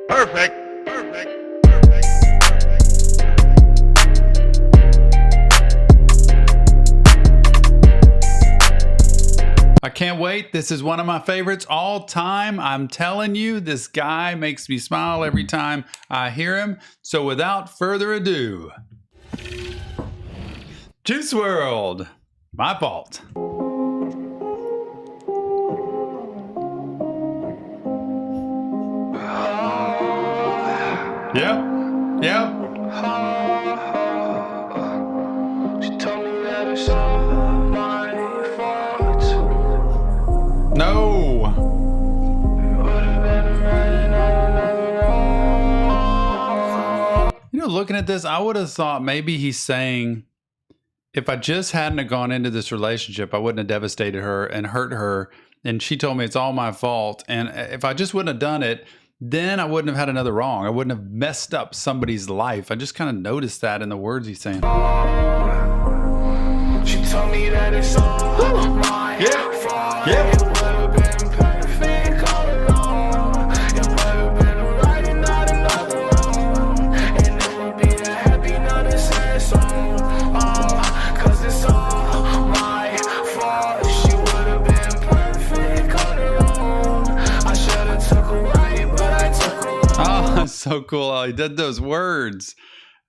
Perfect. Perfect. I can't wait. This is one of my favorites all time. I'm telling you, this guy makes me smile every time I hear him. So without further ado, Juice WRLD, My Fault. Yep. She told me that it's all my fault. No. You know, looking at this, I would have thought maybe he's saying, if I just hadn't have gone into this relationship, I wouldn't have devastated her and hurt her. And she told me it's all my fault. And if I just wouldn't have done it, then I wouldn't have had another wrong. I wouldn't have messed up somebody's life. I just kind of noticed that in the words he's saying. She told me that it's all my fault. Yep. It would have been perfect all along. It would have been a right and not another wrong. And it would be a happy, not a sad song. Cause it's all my fault. She would have been perfect all along. I should have took her right, but I took her wrong. Oh, that's so cool how he did those words.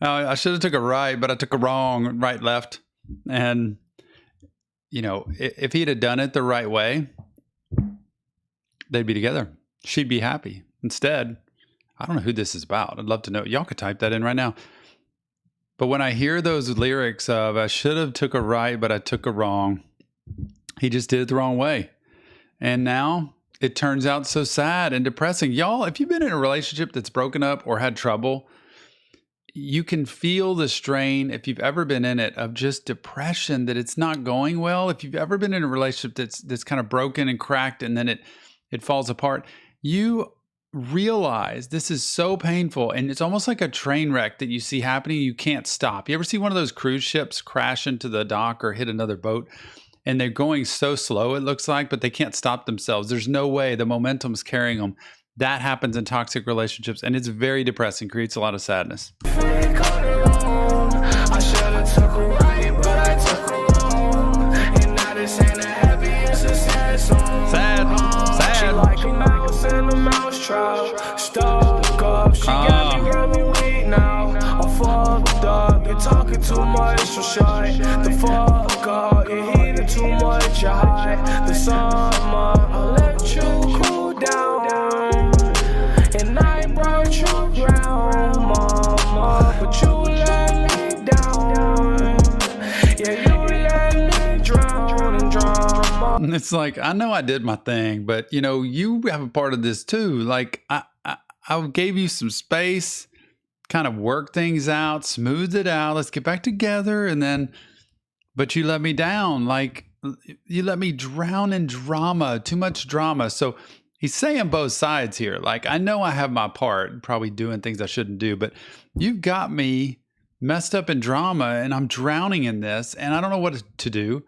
I should have took a right, but I took a wrong, right, left. And, you know, if he'd have done it the right way, they'd be together. She'd be happy. Instead, I don't know who this is about. I'd love to know. Y'all could type that in right now. But when I hear those lyrics of, I should have took a right, but I took a wrong, he just did it the wrong way. And now it turns out so sad and depressing. Y'all, if you've been in a relationship that's broken up or had trouble, you can feel the strain, if you've ever been in it, of just depression, that it's not going well. If you've ever been in a relationship that's kind of broken and cracked and then it falls apart, you realize this is so painful. And it's almost like a train wreck that you see happening. You can't stop. You ever see one of those cruise ships crash into the dock or hit another boat? And they're going so slow, it looks like, but they can't stop themselves. There's no way. The momentum's carrying them. That happens in toxic relationships, and it's very depressing, creates a lot of sadness. I should have took her right, but I took her wrong. And now this ain't a happy, it's a sad song. Sad. She like a mouse in a mouse trap. Stuck up, she got me weak now. I'm fucked up, you're talking too much, so shy. The fuck up, you're heating too much, you're high. The summer, I'll let you cool down. And I brought you around, mama, but you let me down. Yeah, you let me drown in drama. And it's like, I know I did my thing, but you know, you have a part of this too. Like I gave you some space, kind of work things out, smooth it out. Let's get back together. And then, but you let me down. Like you let me drown in drama, too much drama. So he's saying both sides here. Like, I know I have my part, probably doing things I shouldn't do, but you've got me messed up in drama and I'm drowning in this and I don't know what to do.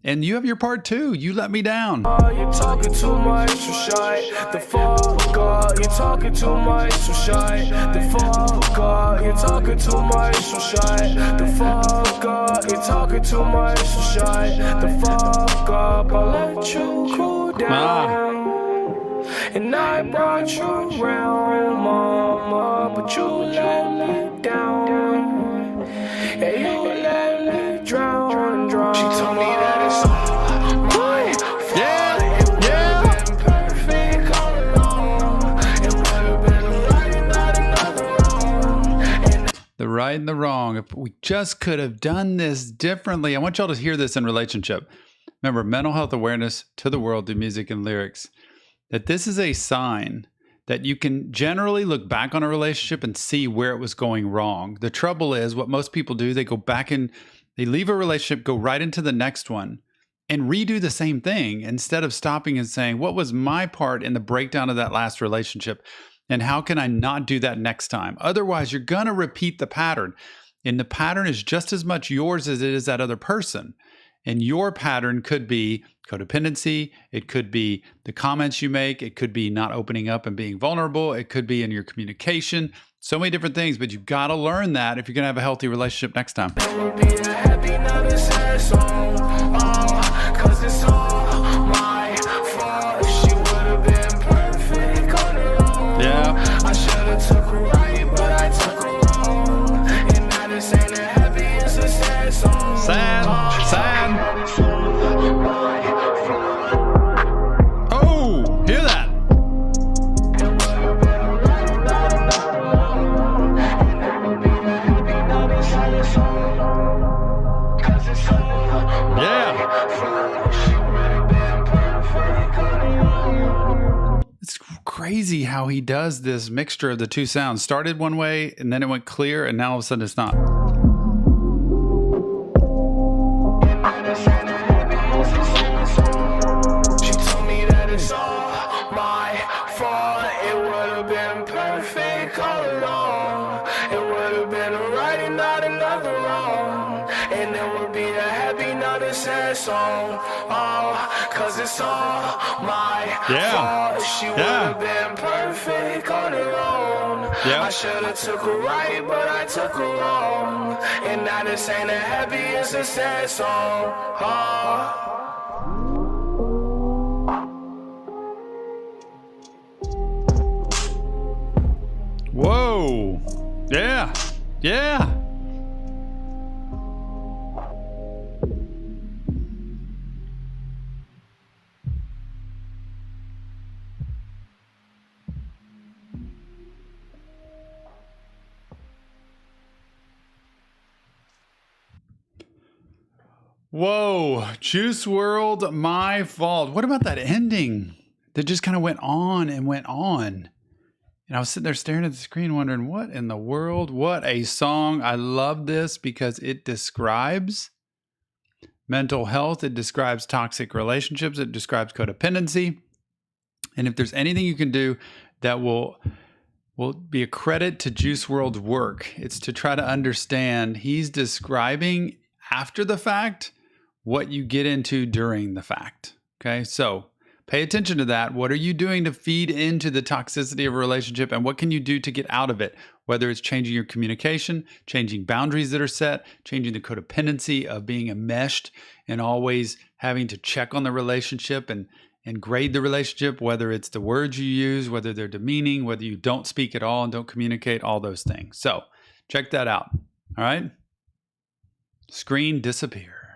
And you have your part too. You let me down. You're talking too much, so shy. The fuck up. You're talking too much, so shy. The fuck up. You're talking too much, so shy. The fuck up. You're talking too much, so shy. The fuck up. I'll let you cool down. And I brought you around, mama, but you let me down. Yeah, you let me drown. She told me that it's all my fault. It would have been perfect all along. It would have been a right and not another wrong. The right and the wrong. If we just could have done this differently. I want y'all to hear this in relationship. Remember, mental health awareness to the world through music and lyrics. That this is a sign that you can generally look back on a relationship and see where it was going wrong. The trouble is, what most people do, they go back and they leave a relationship, go right into the next one, and redo the same thing instead of stopping and saying, what was my part in the breakdown of that last relationship? And how can I not do that next time? Otherwise, you're going to repeat the pattern. And the pattern is just as much yours as it is that other person. And your pattern could be codependency. It could be the comments you make. It could be not opening up and being vulnerable. It could be in your communication. So many different things, but you've got to learn that if you're going to have a healthy relationship next time. It would be a happy, not a sad song. 'Cause it's all my fault. She would have been perfect on her own. Yeah. I should have took her right, but I took her wrong. And now this ain't a happy, it's a sad song. Sad. Oh, hear that? It's crazy how he does this mixture of the two sounds. Started one way and then it went clear and now all of a sudden it's not. She told me that it's all my fault. It would have been perfect all along. It would have been a right and not another wrong. And it would be a happy, not a sad song. 'Cause it's all my fault. She would have been perfect on her own. I should have took her right, but I took her wrong. And now this ain't a happy, it's a sad song. Whoa. Yeah. Yeah. Whoa, Juice WRLD, My Fault. What about that ending that just kind of went on and went on? And I was sitting there staring at the screen wondering, what in the world? What a song. I love this because it describes mental health. It describes toxic relationships. It describes codependency. And if there's anything you can do that will be a credit to Juice WRLD's work, it's to try to understand he's describing after the fact what you get into during the fact. Okay, so pay attention to that. What are you doing to feed into the toxicity of a relationship, and what can you do to get out of it? Whether it's changing your communication, changing boundaries that are set, changing the codependency of being enmeshed and always having to check on the relationship and grade the relationship, whether it's the words you use, whether they're demeaning, whether you don't speak at all and don't communicate, all those things. So check that out. All right. Screen disappear.